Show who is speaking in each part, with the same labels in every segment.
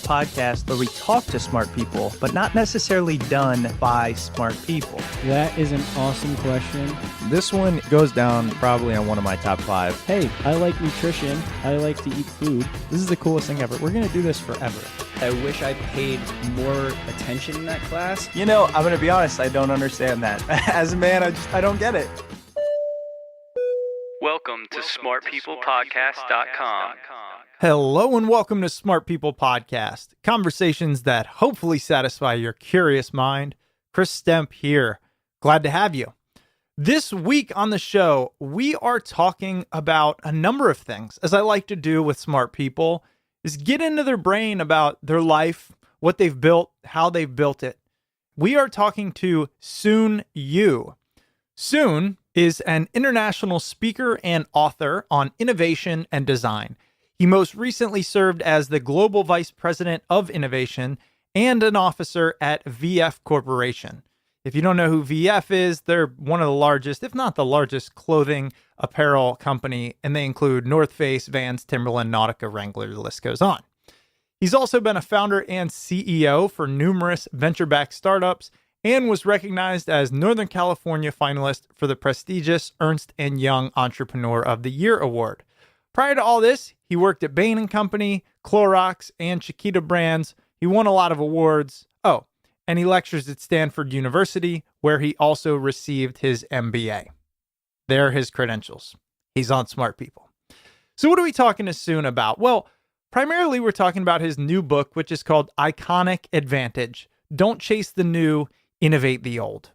Speaker 1: podcast where we talk to smart people, but not necessarily done by smart people?
Speaker 2: That is an awesome question.
Speaker 3: This one goes down probably on one of my top 5.
Speaker 2: Hey, I like nutrition. I like to eat food.
Speaker 1: This is the coolest thing ever. We're going to do this forever.
Speaker 4: I wish I paid more attention in that class.
Speaker 1: You know, I'm going to be honest, I don't understand that. As a man, I don't get it.
Speaker 5: Welcome to smartpeoplepodcast.com.
Speaker 6: Hello and welcome to Smart People Podcast, conversations that hopefully satisfy your curious mind. Chris Stemp here. Glad to have you. This week on the show, we are talking about a number of things, as I like to do with smart people, is get into their brain about their life, what they've built, how they've built it. We are talking to Soon Yu. Soon is an international speaker and author on innovation and design. He most recently served as the Global Vice President of Innovation and an officer at VF Corporation. If you don't know who VF is, they're one of the largest, if not the largest, clothing apparel company, and they include North Face, Vans, Timberland, Nautica, Wrangler, the list goes on. He's also been a founder and CEO for numerous venture-backed startups and was recognized as Northern California finalist for the prestigious Ernst & Young Entrepreneur of the Year Award. Prior to all this, he worked at Bain & Company, Clorox, and Chiquita Brands. He won a lot of awards. Oh, and he lectures at Stanford University, where he also received his MBA. There are his credentials. He's on Smart People. So what are we talking to Soon about? Well, primarily we're talking about his new book, which is called Iconic Advantage. Don't chase the new, innovate the old.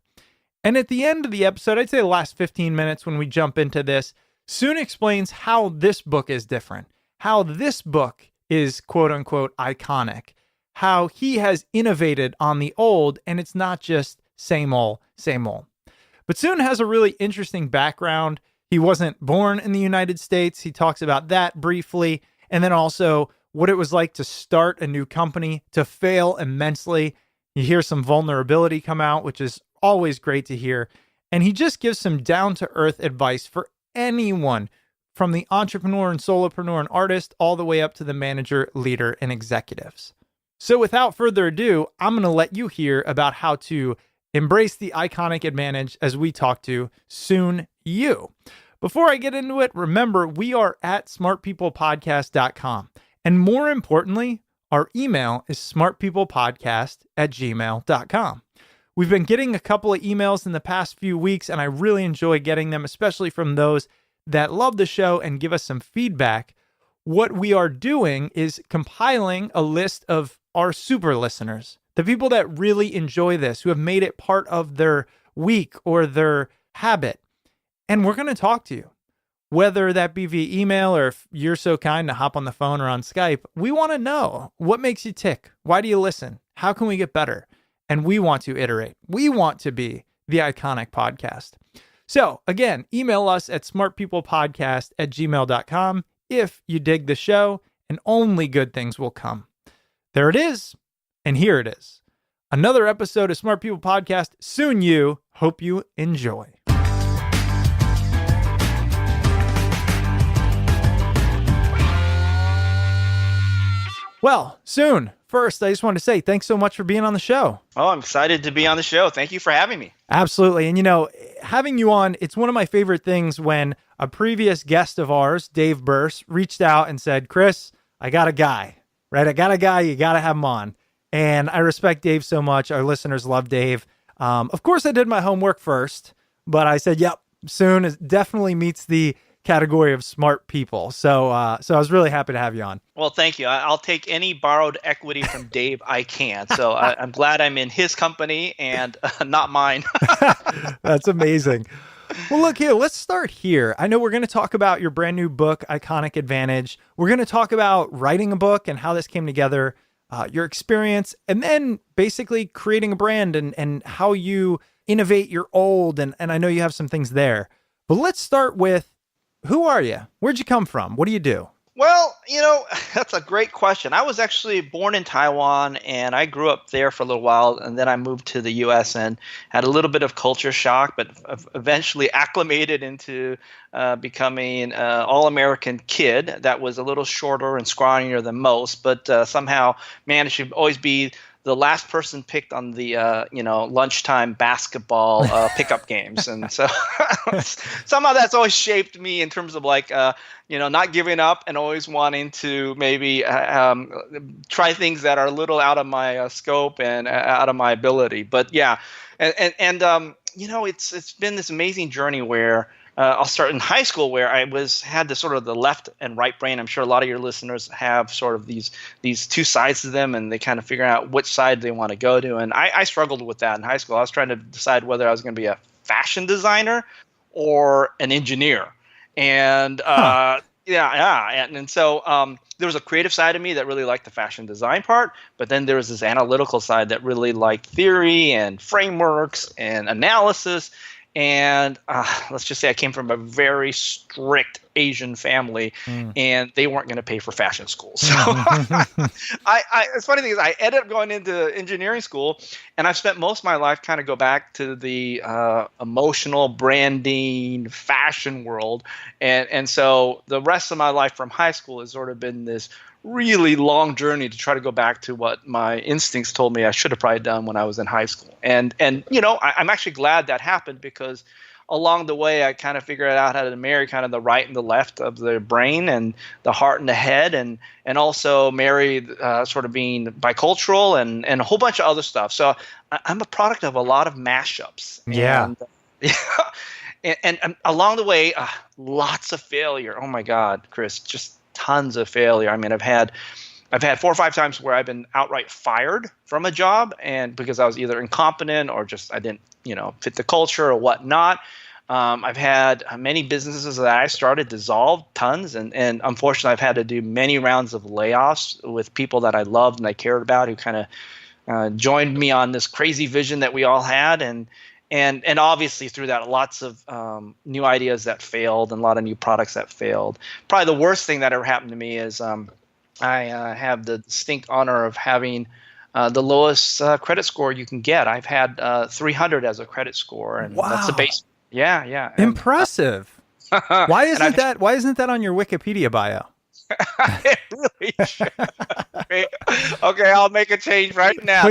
Speaker 6: And at the end of the episode, I'd say the last 15 minutes when we jump into this, Soon explains how this book is different, how this book is quote unquote iconic, how he has innovated on the old, and it's not just same old, same old. But Soon has a really interesting background. He wasn't born in the United States. He talks about that briefly, and then also what it was like to start a new company, to fail immensely. You hear some vulnerability come out, which is always great to hear. And he just gives some down-to-earth advice for anyone, from the entrepreneur and solopreneur and artist all the way up to the manager, leader, and executives. So without further ado, I'm going to let you hear about how to embrace the iconic advantage as we talk to Soon Yu. Before I get into it, remember, we are at smartpeoplepodcast.com. And more importantly, our email is smartpeoplepodcast@gmail.com. We've been getting a couple of emails in the past few weeks, and I really enjoy getting them, especially from those that love the show and give us some feedback. What we are doing is compiling a list of our super listeners, the people that really enjoy this, who have made it part of their week or their habit. And we're going to talk to you, whether that be via email or if you're so kind to hop on the phone or on Skype. We want to know what makes you tick. Why do you listen? How can we get better? And we want to iterate. We want to be the iconic podcast. So again, email us at smartpeoplepodcast@gmail.com if you dig the show, and only good things will come. There it is. And here it is. Another episode of Smart People Podcast. Soon Yu. Hope you enjoy. Well, Soon, first, I just want to say thanks so much for being on the show.
Speaker 7: Oh, I'm excited to be on the show. Thank you for having me.
Speaker 6: Absolutely. And, you know, having you on, it's one of my favorite things when a previous guest of ours, Dave Burse, reached out and said, Chris, I got a guy, right? I got a guy. You got to have him on. And I respect Dave so much. Our listeners love Dave. Of course, I did my homework first, but I said, yep, Soon definitely meets the category of smart people. So I was really happy to have you on.
Speaker 7: Well, thank you. I'll take any borrowed equity from Dave I can. So I'm glad I'm in his company and not mine.
Speaker 6: That's amazing. Well, look here, let's start here. I know we're going to talk about your brand new book, Iconic Advantage. We're going to talk about writing a book and how this came together, your experience, and then basically creating a brand and how you innovate your old. And I know you have some things there. But let's start with, who are you? Where'd you come from? What do you do?
Speaker 7: Well, that's a great question. I was actually born in Taiwan and I grew up there for a little while, and then I moved to the US and had a little bit of culture shock, but eventually acclimated into becoming an all-American kid that was a little shorter and scrawnier than most, but somehow managed to always be the last person picked on the lunchtime basketball pickup games, and so somehow that's always shaped me in terms of not giving up and always wanting to maybe try things that are a little out of my scope and out of my ability. But yeah, and it's been this amazing journey where. I'll start in high school where I had the sort of the left and right brain. I'm sure a lot of your listeners have sort of these two sides to them, and they kind of figure out which side they want to go to. And I struggled with that in high school. I was trying to decide whether I was going to be a fashion designer or an engineer. And and so there was a creative side of me that really liked the fashion design part, but then there was this analytical side that really liked theory and frameworks and analysis. And let's just say I came from a very strict Asian family, and they weren't going to pay for fashion school. So it's funny thing is I ended up going into engineering school, and I've spent most of my life kind of go back to the emotional branding fashion world. And so the rest of my life from high school has sort of been this really long journey to try to go back to what my instincts told me I should have probably done when I was in high school. And I'm actually glad that happened, because along the way I kind of figured out how to marry kind of the right and the left of the brain and the heart and the head, and also marry sort of being bicultural and a whole bunch of other stuff. So I'm a product of a lot of mashups.
Speaker 6: Yeah.
Speaker 7: And along the way, lots of failure. Oh my God, Chris, just tons of failure. I mean, I've had 4 or 5 times where I've been outright fired from a job, and because I was either incompetent or just I didn't, fit the culture or whatnot. I've had many businesses that I started dissolved, tons, and unfortunately, I've had to do many rounds of layoffs with people that I loved and I cared about, who kind of joined me on this crazy vision that we all had, and obviously through that, lots of new ideas that failed and a lot of new products that failed. Probably the worst thing that ever happened to me is I have the distinct honor of having the lowest credit score you can get. I've had 300 as a credit score, and that's the base. Yeah.
Speaker 6: Impressive. Why isn't that on your Wikipedia bio?
Speaker 7: It really should. Okay, I'll make a change right now.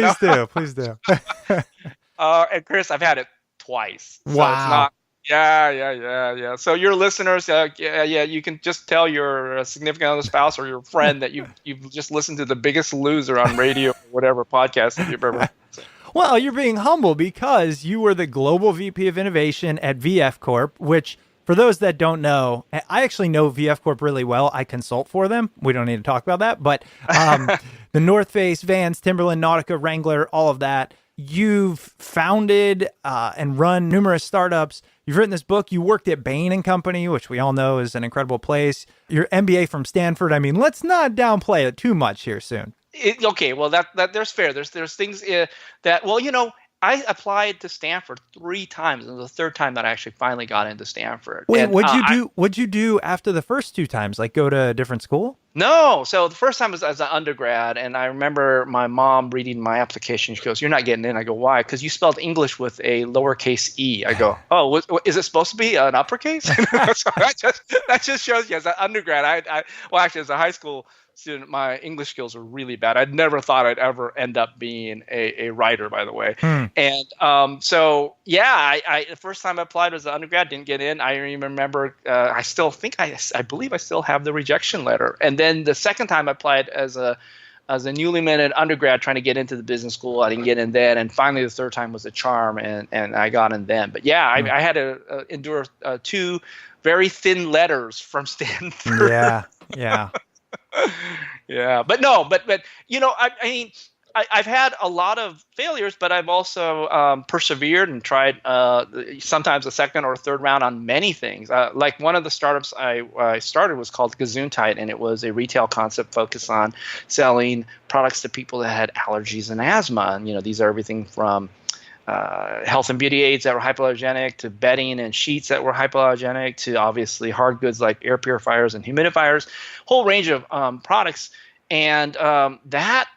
Speaker 6: Please do.
Speaker 7: And Chris, I've had it twice. So
Speaker 6: wow.
Speaker 7: It's not. Yeah. So your listeners, you can just tell your significant other spouse or your friend that you've just listened to the Biggest Loser on radio or whatever podcast that you've ever.
Speaker 6: Well, you're being humble because you were the global VP of innovation at VF Corp, which, for those that don't know, I actually know VF Corp really well. I consult for them. We don't need to talk about that, but the North Face, Vans, Timberland, Nautica, Wrangler, all of that. You've founded and run numerous startups. You've written this book. You worked at Bain & Company, which we all know is an incredible place. Your MBA from Stanford. I mean, let's not downplay it too much here soon.
Speaker 7: Okay, well, that there's fair. There's things that, well, I applied to Stanford 3 times, and the third time that I actually finally got into Stanford.
Speaker 6: Wait,
Speaker 7: and,
Speaker 6: what'd you do after the first 2 times? Like go to a different school?
Speaker 7: No. So the first time was as an undergrad, and I remember my mom reading my application. She goes, "You're not getting in." I go, "Why?" "Because you spelled English with a lowercase e." I go, "Oh, is it supposed to be an uppercase?" So that just shows you as an undergrad. Well, actually, as a high school student, my English skills were really bad. I'd never thought I'd ever end up being a writer, by the way. And so, I the first time I applied was an undergrad, didn't get in. I remember I believe I still have the rejection letter. And then the second time I applied as a newly minted undergrad trying to get into the business school, I didn't get in then. And finally, the third time was a charm, and I got in then. But I had to endure 2 very thin letters from Stanford.
Speaker 6: Yeah.
Speaker 7: Yeah, but I mean, I've had a lot of failures, but I've also persevered and tried sometimes a second or third round on many things. Like one of the startups I started was called Gesundheit, and it was a retail concept focused on selling products to people that had allergies and asthma. And these are everything from health and beauty aids that were hypoallergenic, to bedding and sheets that were hypoallergenic, to obviously hard goods like air purifiers and humidifiers, whole range of products. And that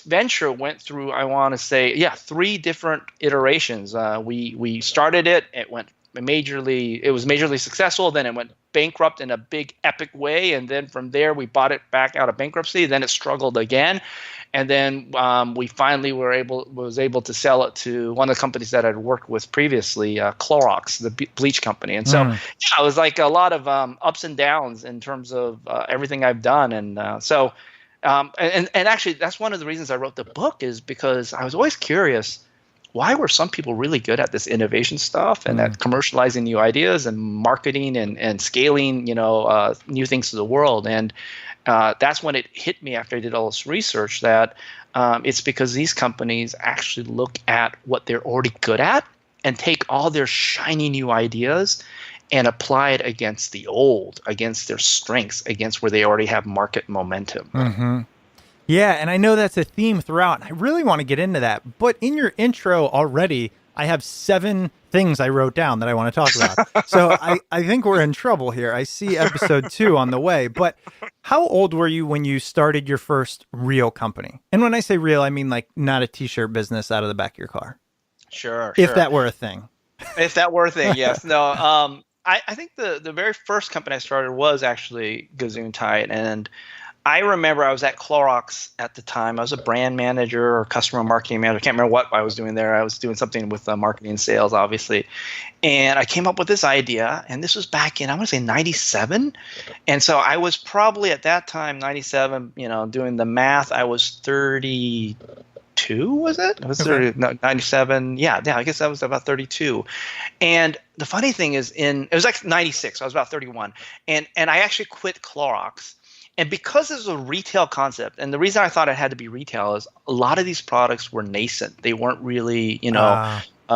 Speaker 7: venture went through, I want to say, 3 different iterations. We started it. It was majorly successful. Then it went bankrupt in a big epic way. And then from there, we bought it back out of bankruptcy. Then it struggled again. And then we finally was able to sell it to one of the companies that I'd worked with previously, Clorox, the bleach company. And so it was like a lot of ups and downs in terms of everything I've done. And and actually, that's one of the reasons I wrote the book, is because I was always curious, why were some people really good at this innovation stuff and at commercializing new ideas and marketing and scaling, new things to the world? And that's when it hit me after I did all this research that it's because these companies actually look at what they're already good at and take all their shiny new ideas and apply it against the old, against their strengths, against where they already have market momentum.
Speaker 6: Mm-hmm. Yeah, and I know that's a theme throughout, and I really want to get into that. But in your intro already, I have 7 things I wrote down that I want to talk about. So I think we're in trouble here. I see episode 2 on the way. But how old were you when you started your first real company? And when I say real, I mean like not a t-shirt business out of the back of your car.
Speaker 7: Sure.
Speaker 6: If that were a thing.
Speaker 7: If that were a thing, yes. No, I think the very first company I started was actually Gesundheit. And I remember I was at Clorox at the time. I was a brand manager or customer marketing manager. I can't remember what I was doing there. I was doing something with marketing and sales, obviously. And I came up with this idea, and this was back in, I want to say, 97. And so I was probably at that time, 97, doing the math, I was 32, was it? It was 30, no, 97. Yeah, I guess I was about 32. And the funny thing is, it was like 96. So I was about 31. And I actually quit Clorox. And because this was a retail concept, and the reason I thought it had to be retail is a lot of these products were nascent. They weren't really,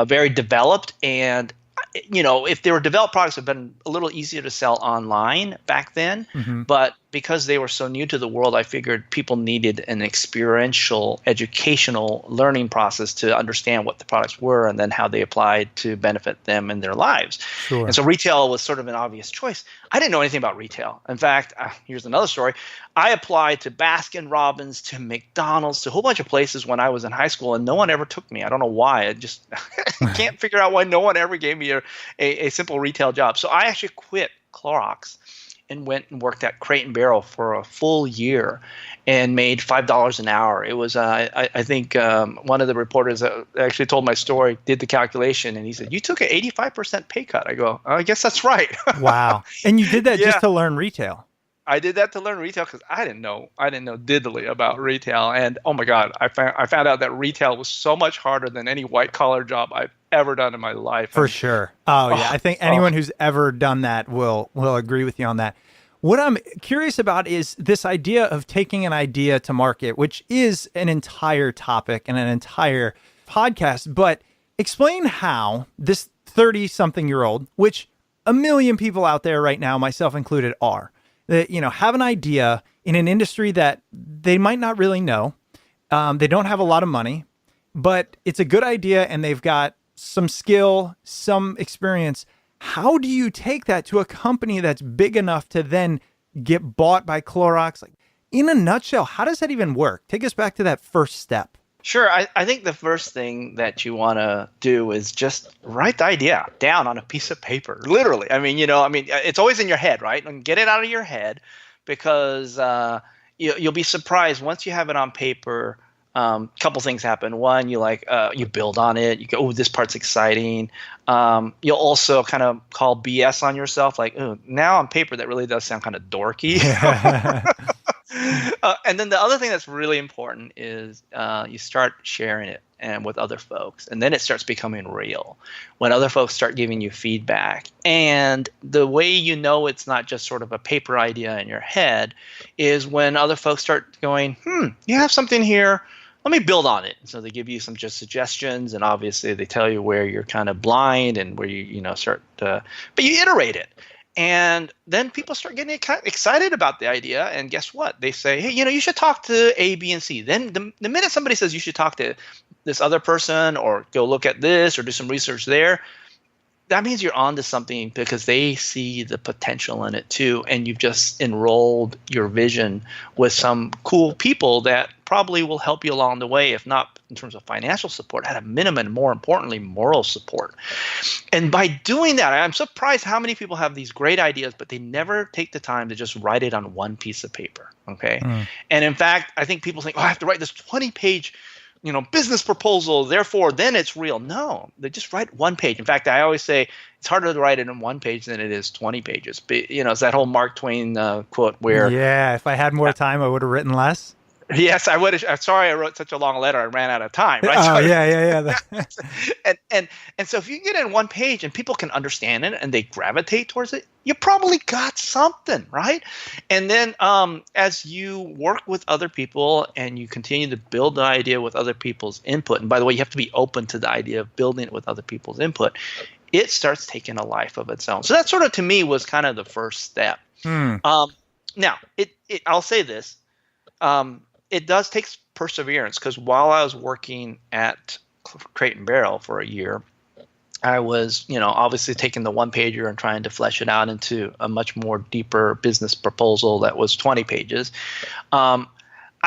Speaker 7: very developed. And, if they were developed products, it would have been a little easier to sell online back then. Mm-hmm. But because they were so new to the world, I figured people needed an experiential, educational learning process to understand what the products were and then how they applied to benefit them in their lives. Sure. And so retail was sort of an obvious choice. I didn't know anything about retail. In fact, here's another story. I applied to Baskin-Robbins, to McDonald's, to a whole bunch of places when I was in high school, and no one ever took me. I don't know why. I just can't figure out why no one ever gave me a simple retail job. So I actually quit Clorox and went and worked at Crate and Barrel for a full year and made $5 an hour. It was, I think one of the reporters that actually told my story did the calculation, and he said, "You took an 85% pay cut." I go, "I guess that's right."
Speaker 6: Wow. And you did that just to learn retail?
Speaker 7: I did that to learn retail because I didn't know diddly about retail. And oh my God, I found out that retail was so much harder than any white collar job I've ever done in my life.
Speaker 6: For sure. Oh yeah. I think anyone who's ever done that will agree with you on that. What I'm curious about is this idea of taking an idea to market, which is an entire topic and an entire podcast. But explain how this 30-something-year-old, which a million people out there right now, myself included, are, that, have an idea in an industry that they might not really know. They don't have a lot of money, but it's a good idea and they've got some skill, some experience. How do you take that to a company that's big enough to then get bought by Clorox? Like, in a nutshell, how does that even work? Take us back to that first step.
Speaker 7: Sure. I think the first thing that you want to do is just write the idea down on a piece of paper. Literally. It's always in your head, right? And get it out of your head, because you'll be surprised once you have it on paper. Couple things happen. One, you build on it. You go, "Oh, this part's exciting." You'll also kind of call BS on yourself, like, "Oh, now on paper that really does sound kind of dorky." And then the other thing that's really important is you start sharing it and with other folks, and then it starts becoming real when other folks start giving you feedback. And the way you know it's not just sort of a paper idea in your head is when other folks start going, "You have something here. Let me build on it." So they give you some just suggestions, and obviously they tell you where you're kind of blind and where you start but you iterate it. And then people start getting excited about the idea, and guess what? They say, "Hey, you should talk to A, B, and C." Then the minute somebody says you should talk to this other person or go look at this or do some research there, that means you're onto something because they see the potential in it too. And you've just enrolled your vision with some cool people that probably will help you along the way, if not in terms of financial support, at a minimum, more importantly, moral support. And by doing that, I'm surprised how many people have these great ideas, but they never take the time to just write it on one piece of paper. Okay. And in fact, I think people think, oh, I have to write this 20-page business proposal, therefore then it's real. No, they just write one page. In fact, I always say it's harder to write it in one page than it is 20 pages. But, it's that whole Mark Twain quote where,
Speaker 6: yeah, if I had more time, I would have written less.
Speaker 7: Yes, I would have. I'm sorry I wrote such a long letter. I ran out of time. Right?
Speaker 6: Oh, yeah.
Speaker 7: and so if you get in one page and people can understand it and they gravitate towards it, you probably got something, right? And then as you work with other people and you continue to build the idea with other people's input, and by the way, you have to be open to the idea of building it with other people's input, it starts taking a life of its own. So that sort of, to me, was kind of the first step. Now, I'll say this. It does take perseverance, because while I was working at Crate and Barrel for a year, I was, obviously taking the one pager and trying to flesh it out into a much more deeper business proposal that was 20 pages. I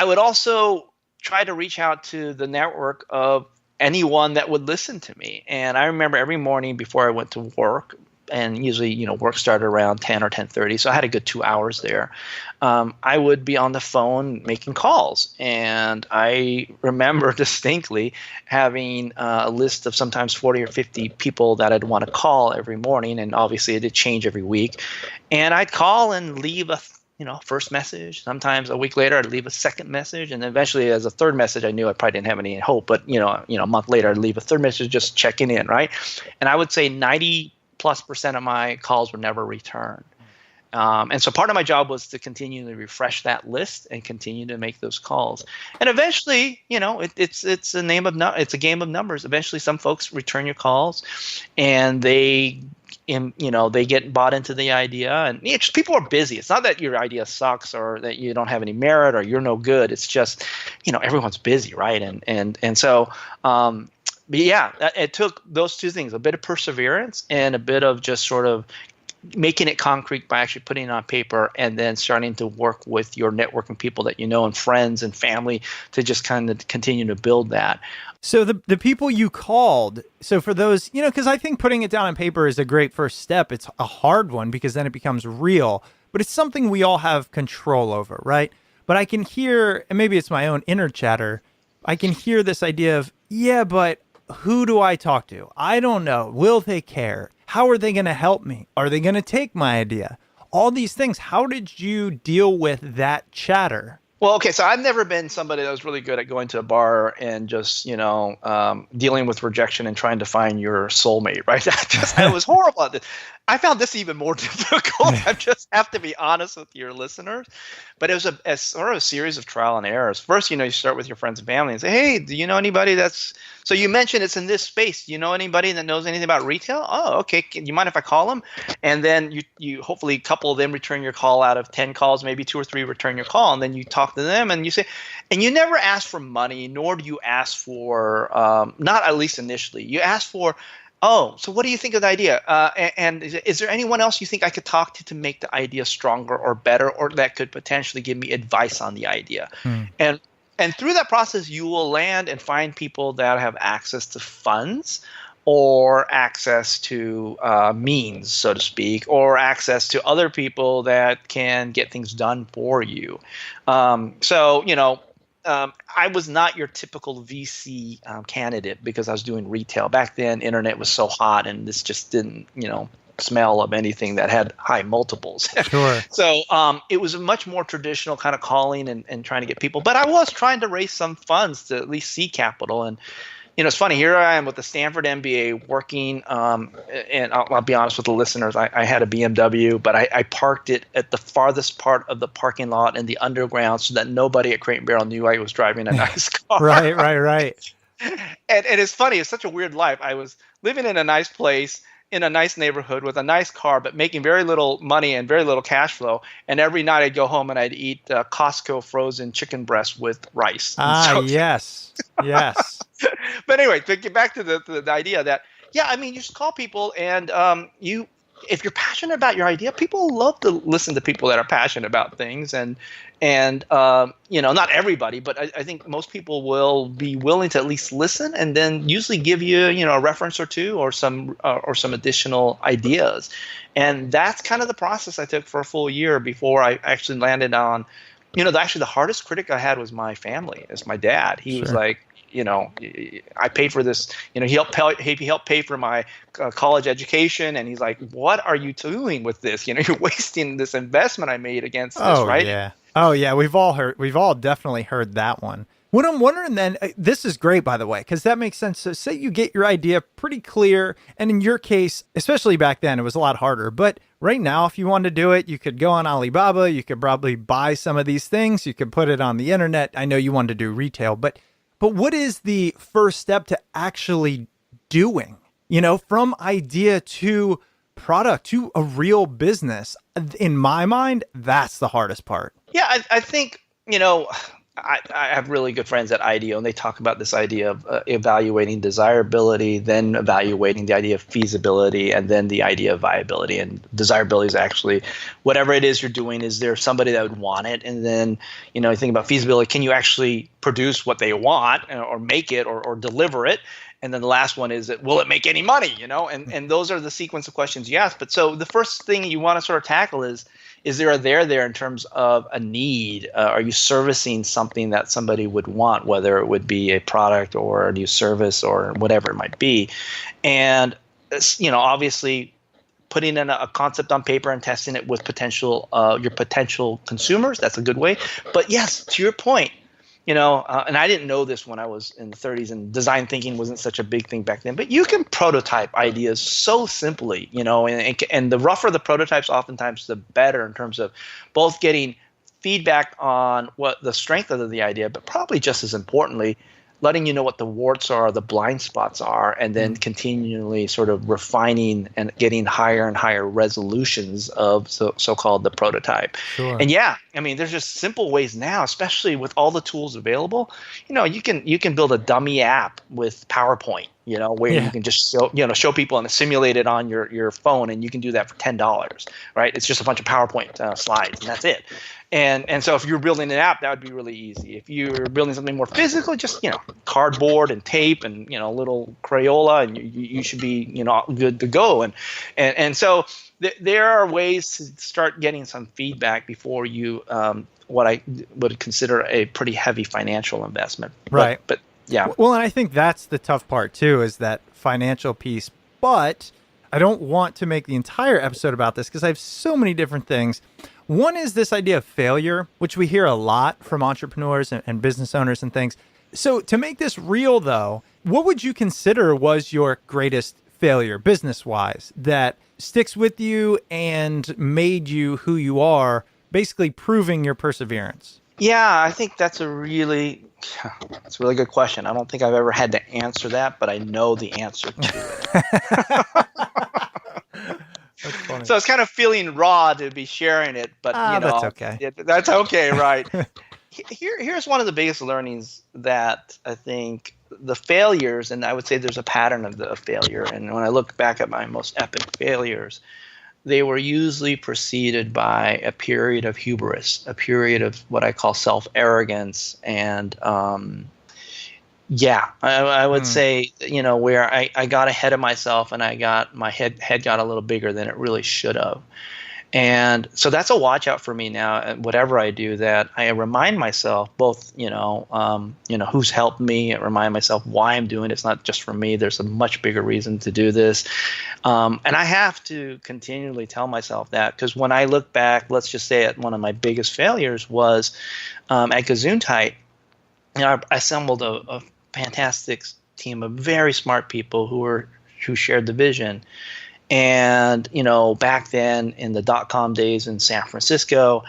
Speaker 7: would also try to reach out to the network of anyone that would listen to me. And I remember every morning before I went to work, and usually, work started around 10 or 10:30, so I had a good 2 hours there. I would be on the phone making calls, and I remember distinctly having a list of sometimes 40 or 50 people that I'd want to call every morning, and obviously it did change every week. And I'd call and leave a first message. Sometimes a week later, I'd leave a second message, and eventually, as a third message, I knew I probably didn't have any hope. But a month later, I'd leave a third message, just checking in, right? And I would say 90+% of my calls were never returned. And so part of my job was to continually refresh that list and continue to make those calls. And eventually, it's a game of numbers. Eventually, some folks return your calls, and they get bought into the idea. And people are busy. It's not that your idea sucks or that you don't have any merit or you're no good. It's just, everyone's busy, right? And so. But yeah, it took those two things, a bit of perseverance and a bit of just sort of making it concrete by actually putting it on paper, and then starting to work with your network and people that and friends and family to just kind of continue to build that.
Speaker 6: So the people you called, so for those, because I think putting it down on paper is a great first step. It's a hard one because then it becomes real, but it's something we all have control over, right? But I can hear, and maybe it's my own inner chatter, I can hear this idea of, yeah, but who do I talk to? I don't know. Will they care? How are they going to help me? Are they going to take my idea? All these things. How did you deal with that chatter?
Speaker 7: Well, okay, so I've never been somebody that was really good at going to a bar and just, dealing with rejection and trying to find your soulmate, right? I was horrible at this. I found this even more difficult. I just have to be honest with your listeners. But it was a sort of a series of trial and errors. First, you start with your friends and family and say, hey, do you know anybody that's – so you mentioned it's in this space. Do you know anybody that knows anything about retail? Oh, okay. You mind if I call them? And then you hopefully a couple of them return your call out of 10 calls, maybe 2 or 3 return your call. And then you talk to them and you say – and you never ask for money, nor do you ask for not at least initially. You ask for – oh, so what do you think of the idea? And is there anyone else you think I could talk to make the idea stronger or better, or that could potentially give me advice on the idea? And through that process, you will land and find people that have access to funds or access to means, so to speak, or access to other people that can get things done for you. I was not your typical VC candidate because I was doing retail. Back then, internet was so hot, and this just didn't, smell of anything that had high multiples.
Speaker 6: Sure.
Speaker 7: So it was a much more traditional kind of calling and trying to get people. But I was trying to raise some funds to at least seed capital. And it's funny. Here I am with the Stanford MBA working, and I'll be honest with the listeners. I had a BMW, but I parked it at the farthest part of the parking lot in the underground so that nobody at Crate and Barrel knew I was driving a nice car.
Speaker 6: Right.
Speaker 7: And it's funny. It's such a weird life. I was living in a nice place, in a nice neighborhood with a nice car, but making very little money and very little cash flow. And every night I'd go home and I'd eat Costco frozen chicken breast with rice.
Speaker 6: Yes.
Speaker 7: But anyway, to get back to the idea that, yeah, I mean, you just call people and if you're passionate about your idea, people love to listen to people that are passionate about things. And not everybody, but I think most people will be willing to at least listen and then usually give you, a reference or two or some additional ideas. And that's kind of the process I took for a full year before I actually landed on, actually the hardest critic I had was my family, is my dad. He was like, I paid for this, he helped pay for my college education. And he's like, what are you doing with this? You're wasting this investment I made against this, right?
Speaker 6: Yeah. Oh yeah. We've all definitely heard that one. What I'm wondering then, this is great, by the way, because that makes sense. So say you get your idea pretty clear. And in your case, especially back then, it was a lot harder. But right now, if you wanted to do it, you could go on Alibaba. You could probably buy some of these things. You could put it on the internet. I know you wanted to do retail, but what is the first step to actually doing, from idea to product to a real business? In my mind, that's the hardest part.
Speaker 7: Yeah, I think, I have really good friends at IDEO, and they talk about this idea of evaluating desirability, then evaluating the idea of feasibility, and then the idea of viability. And desirability is actually whatever it is you're doing, is there somebody that would want it? And then, you think about feasibility, can you actually produce what they want or make it or deliver it? And then the last one is, will it make any money? And those are the sequence of questions you ask. But so the first thing you want to sort of tackle is there a there in terms of a need? Are you servicing something that somebody would want, whether it would be a product or a new service or whatever it might be? And, obviously putting in a concept on paper and testing it with your potential consumers, that's a good way. But yes, to your point, and I didn't know this when I was in the 30s, and design thinking wasn't such a big thing back then, but you can prototype ideas so simply, and the rougher the prototypes, oftentimes the better in terms of both getting feedback on what the strength of the idea, but probably just as importantly, letting you know what the warts are, the blind spots are, and then continually sort of refining and getting higher and higher resolutions of so-called the prototype.
Speaker 6: Sure.
Speaker 7: And yeah, I mean, there's just simple ways now, especially with all the tools available. You can build a dummy app with PowerPoint, where you can just show people and simulate it on your phone, and you can do that for $10, right? It's just a bunch of PowerPoint slides, and that's it. And so if you're building an app, that would be really easy. If you're building something more physical, just cardboard and tape and a little Crayola, and you should be good to go. And so there are ways to start getting some feedback before you what I would consider a pretty heavy financial investment.
Speaker 6: Right.
Speaker 7: But yeah.
Speaker 6: Well, and I think that's the tough part too, is that financial piece. But I don't want to make the entire episode about this because I have so many different things. One is this idea of failure, which we hear a lot from entrepreneurs and business owners and things. So to make this real, though, what would you consider was your greatest failure business-wise that sticks with you and made you who you are, basically proving your perseverance?
Speaker 7: Yeah, I think that's a really good question. I don't think I've ever had to answer that, but I know the answer to it.
Speaker 6: That's funny.
Speaker 7: So it's kind of feeling raw to be sharing it, but
Speaker 6: that's okay.
Speaker 7: That's okay, right? Here's one of the biggest learnings that I think the failures, and I would say there's a pattern of the failure. And when I look back at my most epic failures, they were usually preceded by a period of hubris, a period of what I call self-arrogance, and I would say, where I got ahead of myself and I got my head got a little bigger than it really should have. And so that's a watch out for me now. And whatever I do, that I remind myself both, who's helped me, and remind myself why I'm doing it. It's not just for me. There's a much bigger reason to do this. And I have to continually tell myself that, because when I look back, let's just say at one of my biggest failures was at Gesundheit. I assembled a fantastic team of very smart people who shared the vision. And, back then in the .com days in San Francisco,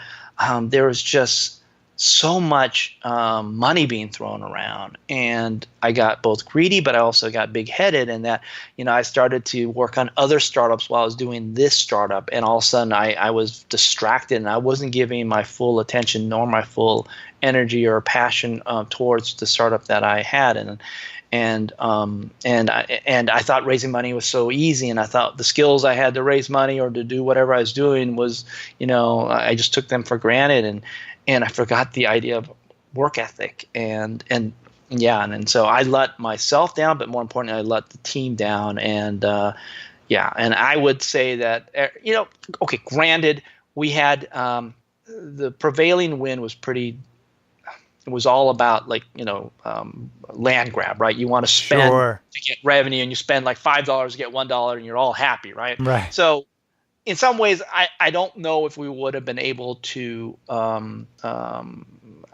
Speaker 7: there was just so much money being thrown around, and I got both greedy, but I also got big-headed, and that I started to work on other startups while I was doing this startup, and all of a sudden I was distracted, and I wasn't giving my full attention nor my full energy or passion towards the startup that I had, and I thought raising money was so easy, and I thought the skills I had to raise money or to do whatever I was doing was, I just took them for granted, and I forgot the idea of work ethic, and so I let myself down, but more importantly, I let the team down, and I would say that okay, granted, we had the prevailing wind was pretty. It was all about land grab, right? You want to spend to get revenue, and you spend like $5 to get $1, and you're all happy, right?
Speaker 6: Right.
Speaker 7: So, in some ways, I don't know if we would have been able to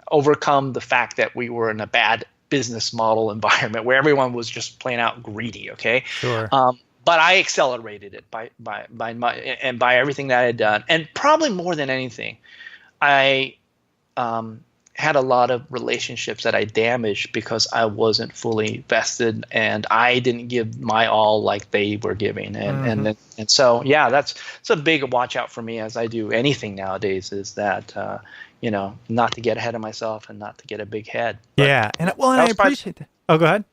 Speaker 7: overcome the fact that we were in a bad business model environment where everyone was just plain out greedy. Okay.
Speaker 6: Sure.
Speaker 7: But I accelerated it by everything that I had done, and probably more than anything, I had a lot of relationships that I damaged because I wasn't fully vested and I didn't give my all like they were giving. And so, that's a big watch out for me as I do anything nowadays, is that, not to get ahead of myself and not to get a big head. But
Speaker 6: and I appreciate that. Oh, go ahead.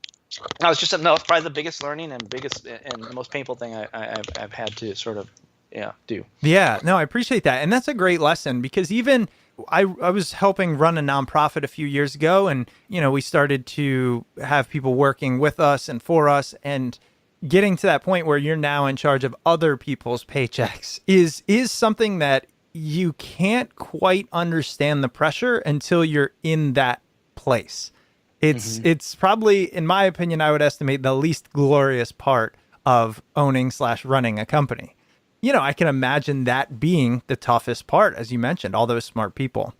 Speaker 7: I was just it's probably the biggest learning and the most painful thing I've had to sort of do.
Speaker 6: Yeah, no, I appreciate that. And that's a great lesson, because even I was helping run a nonprofit a few years ago, and we started to have people working with us and for us, and getting to that point where you're now in charge of other people's paychecks is something that you can't quite understand the pressure until you're in that place. It's probably, in my opinion, I would estimate the least glorious part of owning/running a company. I can imagine that being the toughest part, as you mentioned, all those smart people.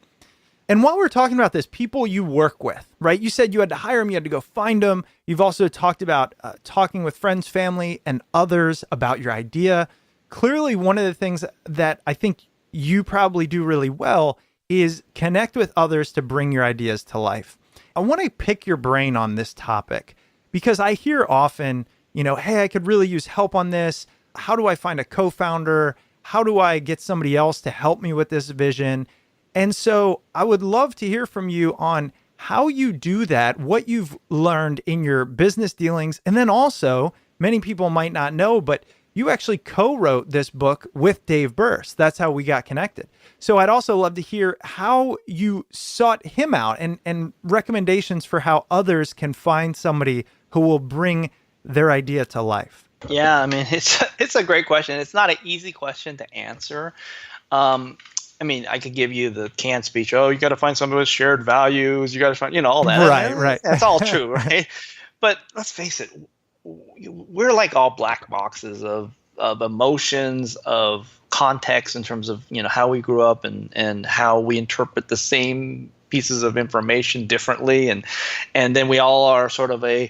Speaker 6: And while we're talking about this, people you work with, right? You said you had to hire them, you had to go find them. You've also talked about talking with friends, family, and others about your idea. Clearly, one of the things that I think you probably do really well is connect with others to bring your ideas to life. I want to pick your brain on this topic, because I hear often, hey, I could really use help on this. How do I find a co-founder? How do I get somebody else to help me with this vision? And so I would love to hear from you on how you do that, what you've learned in your business dealings. And then also, many people might not know, but you actually co-wrote this book with Dave Burst. That's how we got connected. So I'd also love to hear how you sought him out, and recommendations for how others can find somebody who will bring their idea to life.
Speaker 7: Yeah, I mean, it's a great question. It's not an easy question to answer. I could give you the canned speech. Oh, you got to find somebody with shared values. You got to find, all that.
Speaker 6: Right.
Speaker 7: That's all true, right? But let's face it, we're like all black boxes of emotions, of context in terms of how we grew up and how we interpret the same pieces of information differently, and then we all are sort of a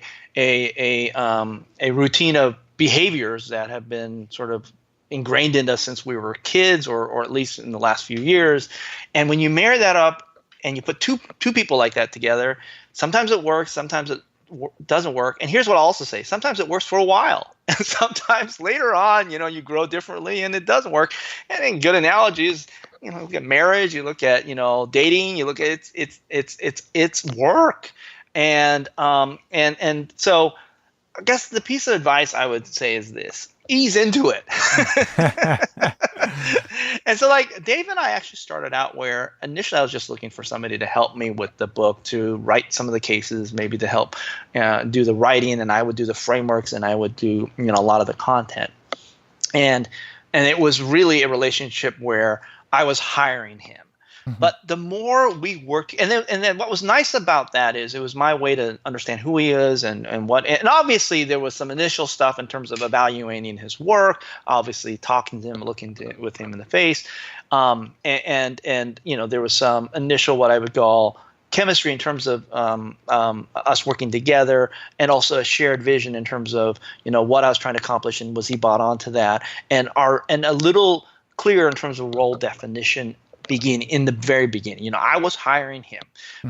Speaker 7: routine of behaviors that have been sort of ingrained in us since we were kids, or at least in the last few years. And when you marry that up and you put two people like that together, sometimes it works, sometimes it doesn't work. And here's what I'll also say: sometimes it works for a while, and sometimes later on, you grow differently and it doesn't work. And in good analogies, look at marriage, you look at dating, you look at it's work, and so I guess the piece of advice I would say is this: ease into it. And so, Dave and I actually started out where initially I was just looking for somebody to help me with the book, to write some of the cases, maybe to help do the writing, and I would do the frameworks, and I would do a lot of the content. And it was really a relationship where I was hiring him. Mm-hmm. But the more we worked, and then what was nice about that is it was my way to understand who he is and obviously there was some initial stuff in terms of evaluating his work, obviously talking to him, with him in the face, and there was some initial what I would call chemistry in terms of us working together, and also a shared vision in terms of what I was trying to accomplish, and was he bought onto that, and a little clearer in terms of role definition in the very beginning. You know, I was hiring him,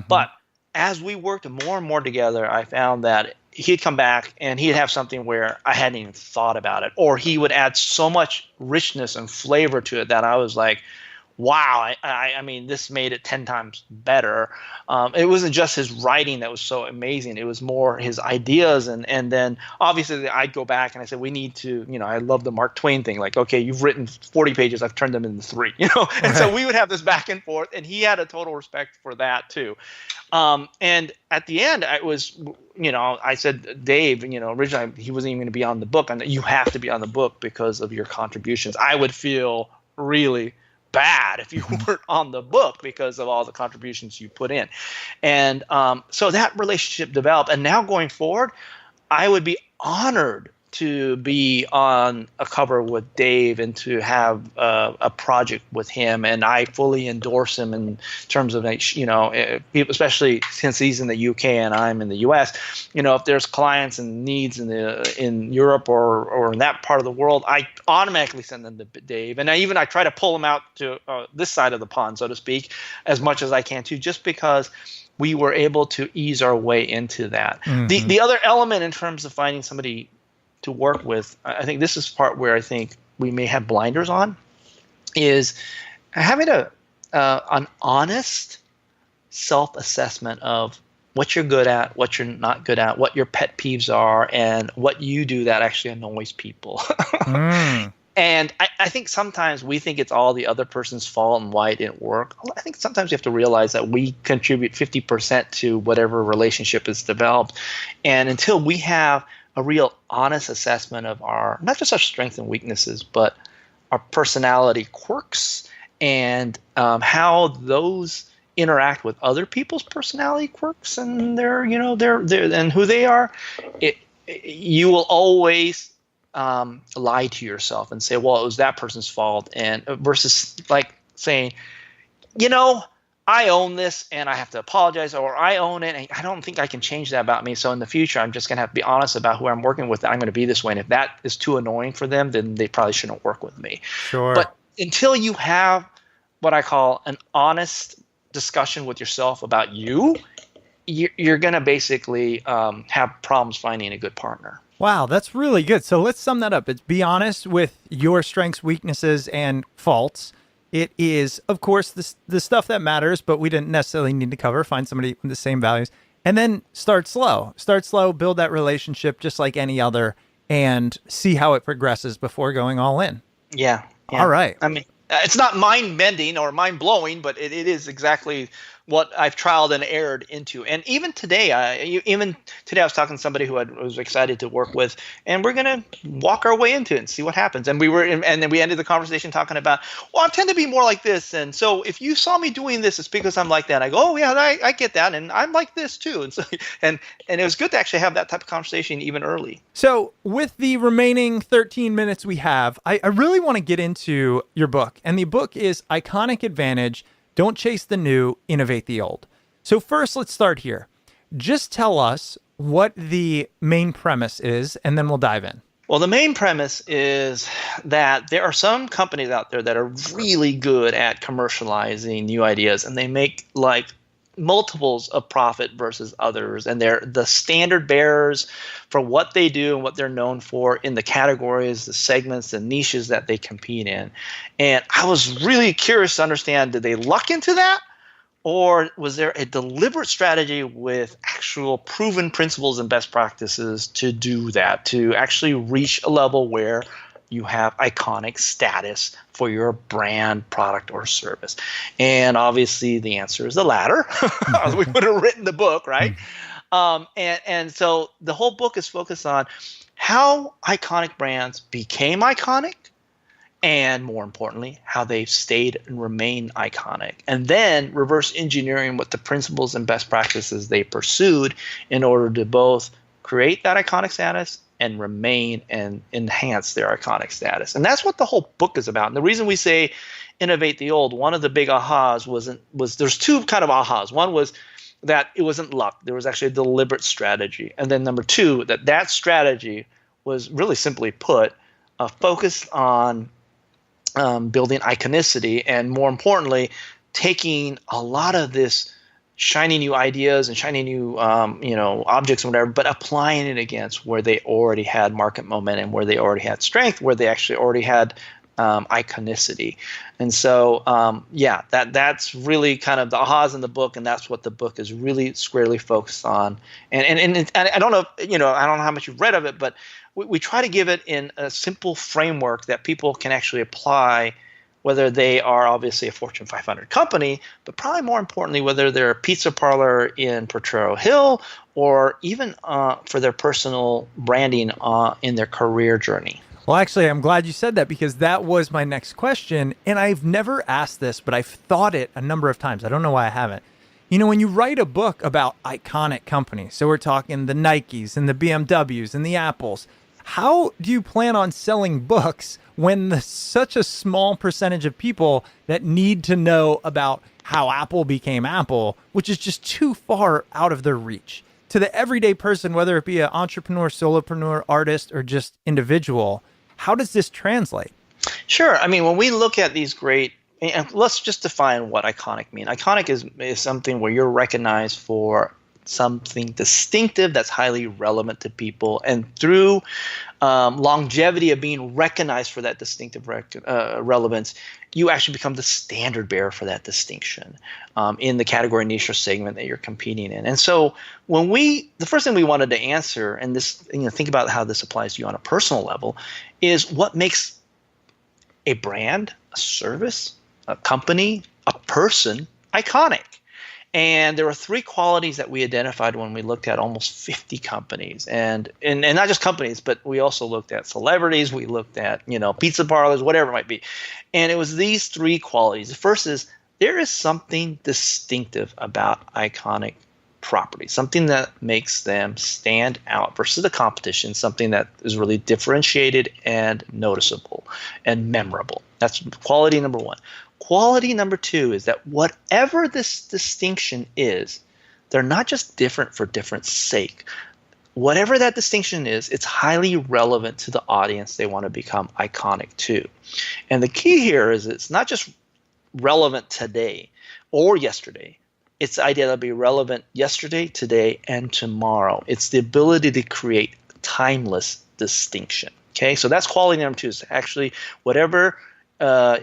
Speaker 7: but as we worked more and more together, I found that he'd come back and he'd have something where I hadn't even thought about it, or he would add so much richness and flavor to it that I was like, wow, I mean, this made it 10 times better. It wasn't just his writing that was so amazing. It was more his ideas. And then obviously I'd go back and I said, we need to, you know, I love the Mark Twain thing. Like, okay, you've written 40 pages. I've turned them into 3, you know? And so we would have this back and forth, and he had a total respect for that too. And at the end, I was, you know, I said, Dave, you know, originally he wasn't even going to be on the book. And you have to be on the book because of your contributions. I would feel really bad if you weren't on the book because of all the contributions you put in. And so that relationship developed. And now going forward, I would be honored to be on a cover with Dave and to have a project with him. And I fully endorse him in terms of, you know, especially since he's in the UK and I'm in the US, you know, if there's clients and needs in Europe or in that part of the world, I automatically send them to Dave. And I try to pull him out to this side of the pond, so to speak, as much as I can too, just because we were able to ease our way into that. The other element in terms of finding somebody to work with, I think this is part where I think we may have blinders on, is having an honest self-assessment of what you're good at, what you're not good at, what your pet peeves are, and what you do that actually annoys people. And I think sometimes we think it's all the other person's fault and why it didn't work. I think sometimes you have to realize that we contribute 50% to whatever relationship is developed. And until we have a real honest assessment of our, not just our strengths and weaknesses, but our personality quirks and how those interact with other people's personality quirks and their, you know, their and who they are, you will always lie to yourself and say, well, it was that person's fault, and versus like saying, you know, I own this and I have to apologize, or I own it and I don't think I can change that about me. So in the future, I'm just going to have to be honest about who I'm working with. I'm going to be this way. And if that is too annoying for them, then they probably shouldn't work with me.
Speaker 6: Sure.
Speaker 7: But until you have what I call an honest discussion with yourself about you, you're going to basically have problems finding a good partner.
Speaker 6: Wow, that's really good. So let's sum that up. It's be honest with your strengths, weaknesses, and faults. It is, of course, the stuff that matters, but we didn't necessarily need to cover. Find somebody with the same values. And then start slow. Start slow, build that relationship just like any other, and see how it progresses before going all in.
Speaker 7: Yeah.
Speaker 6: All right.
Speaker 7: I mean, it's not mind-bending or mind-blowing, but it is exactly what I've trialed and erred into. And even today, I was talking to somebody who I was excited to work with, and we're going to walk our way into it and see what happens. And then we ended the conversation talking about, well, I tend to be more like this. And so if you saw me doing this, it's because I'm like that. I go, oh yeah, I get that. And I'm like this too. And so, and it was good to actually have that type of conversation even early.
Speaker 6: So with the remaining 13 minutes we have, I really want to get into your book. And the book is Iconic Advantage: Don't Chase the New, Innovate the Old. So first, let's start here. Just tell us what the main premise is, and then we'll dive in.
Speaker 7: Well, the main premise is that there are some companies out there that are really good at commercializing new ideas, and they make like multiples of profit versus others, and they're the standard bearers for what they do and what they're known for in the categories, the segments, the niches that they compete in. And I was really curious to understand, did they luck into that, or was there a deliberate strategy with actual proven principles and best practices to do that, to actually reach a level where you have iconic status for your brand, product, or service? And obviously the answer is the latter. We would have written the book, right? And so the whole book is focused on how iconic brands became iconic, and more importantly, how they've stayed and remained iconic. And then reverse engineering what the principles and best practices they pursued in order to both create that iconic status and remain and enhance their iconic status. And that's what the whole book is about. And the reason we say innovate the old, one of the big ahas was there's two kind of ahas. One was that it wasn't luck. There was actually a deliberate strategy. And then number two, that strategy was really simply put, focused on building iconicity, and more importantly, taking a lot of this shiny new ideas and shiny new objects and whatever, but applying it against where they already had market momentum, where they already had strength, where they actually already had iconicity. And so that's really kind of the ahas in the book, and that's what the book is really squarely focused on. And I don't know, I don't know how much you've read of it, but we try to give it in a simple framework that people can actually apply, whether they are obviously a Fortune 500 company, but probably more importantly, whether they're a pizza parlor in Potrero Hill, or even for their personal branding in their career journey.
Speaker 6: Well, actually, I'm glad you said that, because that was my next question. And I've never asked this, but I've thought it a number of times. I don't know why I haven't. When you write a book about iconic companies, so we're talking the Nikes and the BMWs and the Apples, how do you plan on selling books when such a small percentage of people that need to know about how Apple became Apple, which is just too far out of their reach? To the everyday person, whether it be an entrepreneur, solopreneur, artist, or just individual, how does this translate?
Speaker 7: Sure. I mean, when we look at these great, and let's just define what iconic means. Iconic is something where you're recognized for something distinctive that's highly relevant to people, and through longevity of being recognized for that distinctive relevance, you actually become the standard bearer for that distinction in the category, niche, or segment that you're competing in. And so the first thing we wanted to answer, and this, think about how this applies to you on a personal level, is what makes a brand, a service, a company, a person iconic. And there were three qualities that we identified when we looked at almost 50 companies, and not just companies, but we also looked at celebrities, we looked at pizza parlors, whatever it might be. And it was these three qualities. The first is there is something distinctive about iconic properties, something that makes them stand out versus the competition, something that is really differentiated and noticeable and memorable. That's quality number one. Quality number two is that whatever this distinction is, they're not just different for different sake. Whatever that distinction is, it's highly relevant to the audience they want to become iconic to. And the key here is it's not just relevant today or yesterday. It's the idea that it'll be relevant yesterday, today, and tomorrow. It's the ability to create timeless distinction. Okay, so that's quality number two, is actually whatever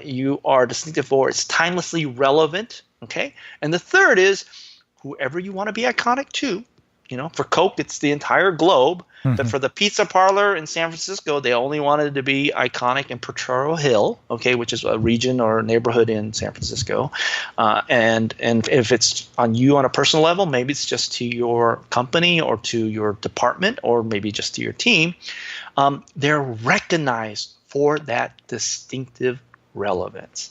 Speaker 7: you are distinctive for, it's timelessly relevant. Okay, and the third is whoever you want to be iconic to. For Coke, it's the entire globe. Mm-hmm. But for the pizza parlor in San Francisco, they only wanted to be iconic in Potrero Hill, okay, which is a region or neighborhood in San Francisco. And if it's on you on a personal level, maybe it's just to your company or to your department or maybe just to your team. They're recognized for that distinctive relevance.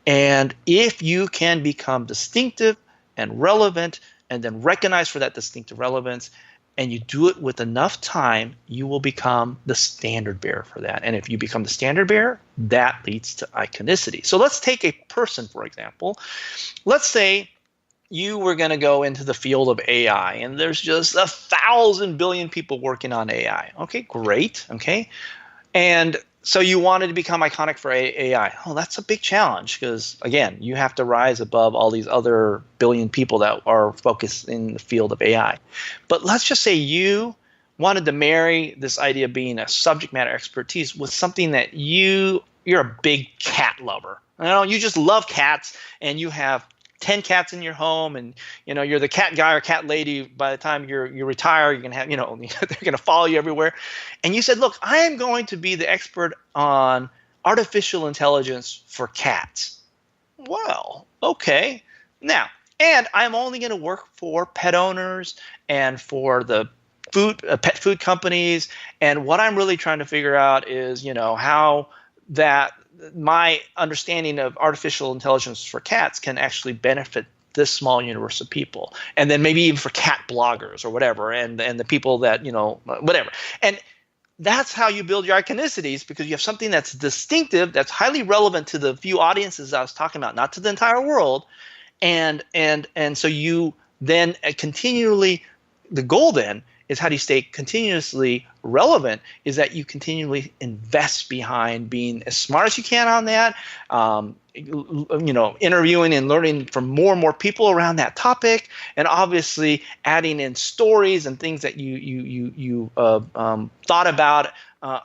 Speaker 7: And if you can become distinctive and relevant and then recognized for that distinctive relevance, and you do it with enough time, you will become the standard bearer for that. And if you become the standard bearer, that leads to iconicity. So let's take a person, for example. Let's say you were going to go into the field of AI, and there's just 1,000 billion people working on AI. Okay, great. Okay. And so you wanted to become iconic for AI. Oh, that's a big challenge because, again, you have to rise above all these other billion people that are focused in the field of AI. But let's just say you wanted to marry this idea of being a subject matter expertise with something that you're a big cat lover. You just love cats, and you have 10 cats in your home, and you're the cat guy or cat lady. By the time you retire, you're gonna have they're gonna follow you everywhere. And you said, look, I am going to be the expert on artificial intelligence for cats. Well, okay. Now, and I'm only going to work for pet owners and for the pet food companies. And what I'm really trying to figure out is how that my understanding of artificial intelligence for cats can actually benefit this small universe of people, and then maybe even for cat bloggers or whatever, and the people that whatever. And that's how you build your iconicities, because you have something that's distinctive, that's highly relevant to the few audiences I was talking about, not to the entire world, and so you then continually the goal then is how do you stay continuously relevant, is that you continually invest behind being as smart as you can on that, interviewing and learning from more and more people around that topic, and obviously adding in stories and things that you thought about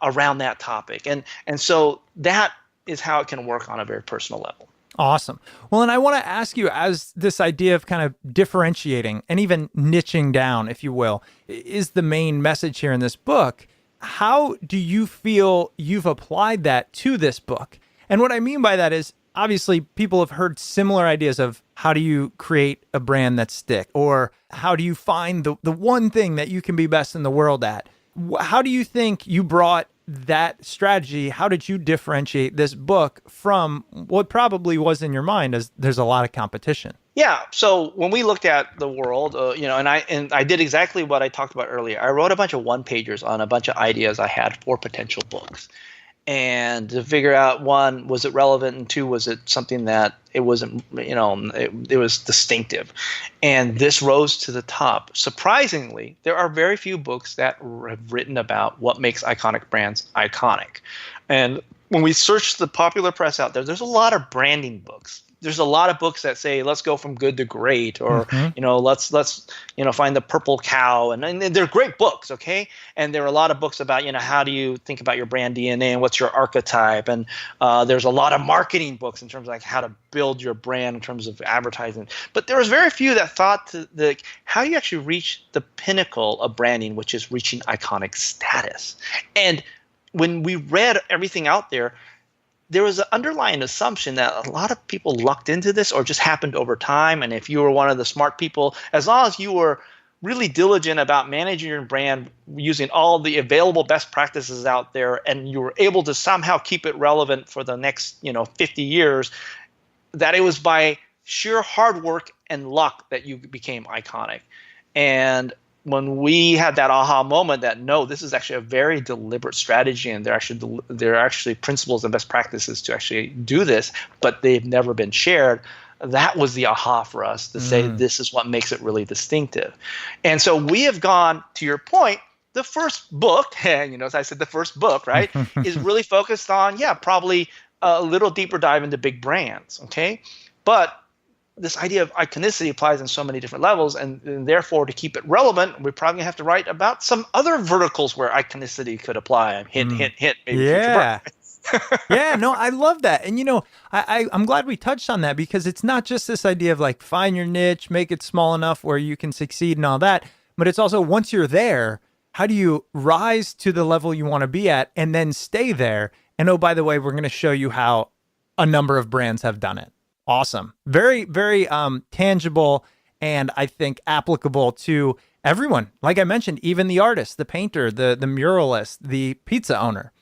Speaker 7: around that topic. And so that is how it can work on a very personal level.
Speaker 6: Awesome. Well, and I want to ask you, as this idea of kind of differentiating and even niching down, if you will, is the main message here in this book. How do you feel you've applied that to this book? And what I mean by that is, obviously, people have heard similar ideas of how do you create a brand that stick, or how do you find the one thing that you can be best in the world at? How do you think you brought that strategy? How did you differentiate this book from what probably was in your mind, as there's a lot of competition?
Speaker 7: Yeah. So when we looked at the world, and I did exactly what I talked about earlier. I wrote a bunch of one-pagers on a bunch of ideas I had for potential books. And to figure out, one, was it relevant? And two, was it something that it wasn't, it was distinctive? And this rose to the top. Surprisingly, there are very few books that have written about what makes iconic brands iconic. And when we search the popular press out there, there's a lot of branding books. There's a lot of books that say, let's go from good to great, or, let's find the purple cow. And they're great books, okay? And there are a lot of books about, how do you think about your brand DNA and what's your archetype? And there's a lot of marketing books in terms of like how to build your brand in terms of advertising. But there was very few that thought how do you actually reach the pinnacle of branding, which is reaching iconic status. And when we read everything out there was an underlying assumption that a lot of people lucked into this or just happened over time. And if you were one of the smart people, as long as you were really diligent about managing your brand using all the available best practices out there, and you were able to somehow keep it relevant for the next 50 years, that it was by sheer hard work and luck that you became iconic. And when we had that aha moment that no, this is actually a very deliberate strategy, and there are actually principles and best practices to actually do this, but they've never been shared. That was the aha for us to say this is what makes it really distinctive. And so we have gone, to your point, the first book, and as I said, the first book, right, is really focused on, probably a little deeper dive into big brands, okay? But this idea of iconicity applies in so many different levels, and therefore, to keep it relevant, we're probably gonna have to write about some other verticals where iconicity could apply. Hint, maybe.
Speaker 6: Yeah. Yeah, no, I love that. And I'm glad we touched on that, because it's not just this idea of like find your niche, make it small enough where you can succeed and all that, but it's also, once you're there, how do you rise to the level you want to be at and then stay there? And oh, by the way, we're going to show you how a number of brands have done it. Awesome. Very, very tangible, and I think applicable to everyone. Like I mentioned, even the artist, the painter, the muralist, the pizza owner.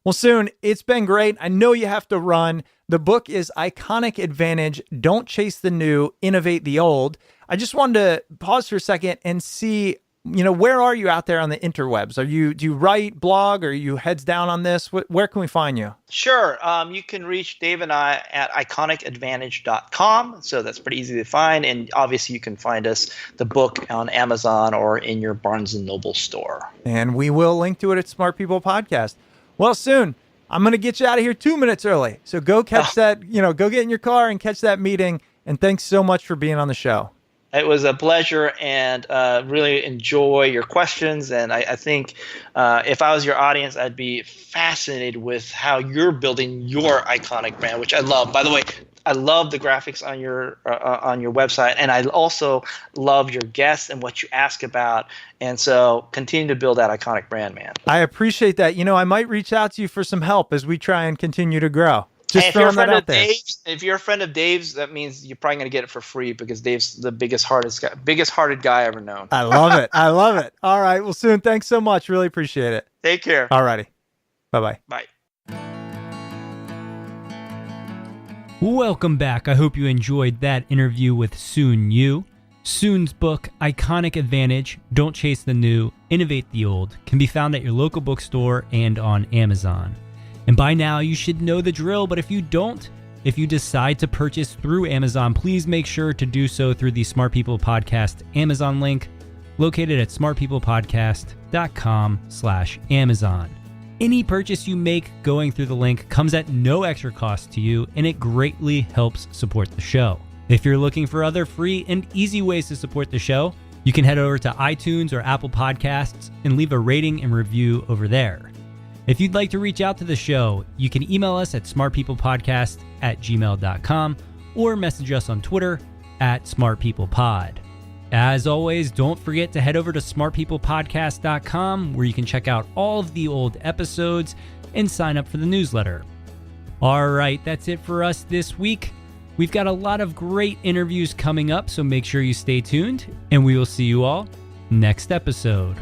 Speaker 6: Well, Soon, it's been great. I know you have to run. The book is Iconic Advantage, Don't Chase the New, Innovate the Old. I just wanted to pause for a second and see, where are you out there on the interwebs? Do you write, blog, or are you heads down on this? Where can we find you?
Speaker 7: Sure. You can reach Dave and I at iconicadvantage.com. So that's pretty easy to find. And obviously you can find us, the book, on Amazon or in your Barnes & Noble store. And
Speaker 6: we will link to it at Smart People Podcast. Well, Soon, I'm going to get you out of here 2 minutes early. So go catch that, go get in your car and catch that meeting. And thanks so much for being on the show.
Speaker 7: It was a pleasure, and really enjoy your questions. And I think if I was your audience, I'd be fascinated with how you're building your iconic brand, which I love. By the way, I love the graphics on your website, and I also love your guests and what you ask about. And so continue to build that iconic brand, man.
Speaker 6: I appreciate that. I might reach out to you for some help as we try and continue to grow.
Speaker 7: Just throwing that out there. If you're a friend of Dave's, that means you're probably going to get it for free, because Dave's the biggest hearted guy I ever known.
Speaker 6: I love it. I love it. All right. Well, Soon, thanks so much. Really appreciate it.
Speaker 7: Take care.
Speaker 6: All righty. Bye-bye.
Speaker 7: Bye.
Speaker 4: Welcome back. I hope you enjoyed that interview with Soon Yu. Soon's book, Iconic Advantage, Don't Chase the New, Innovate the Old, can be found at your local bookstore and on Amazon. And by now, you should know the drill, but if you don't, if you decide to purchase through Amazon, please make sure to do so through the Smart People Podcast Amazon link. located at smartpeoplepodcast.com/Amazon. Any purchase you make going through the link comes at no extra cost to you, and it greatly helps support the show. If you're looking for other free and easy ways to support the show, you can head over to iTunes or Apple Podcasts and leave a rating and review over there. If you'd like to reach out to the show, you can email us at smartpeoplepodcast@gmail.com or message us on Twitter @smartpeoplepod. As always, don't forget to head over to smartpeoplepodcast.com where you can check out all of the old episodes and sign up for the newsletter. All right, that's it for us this week. We've got a lot of great interviews coming up, so make sure you stay tuned, and we will see you all next episode.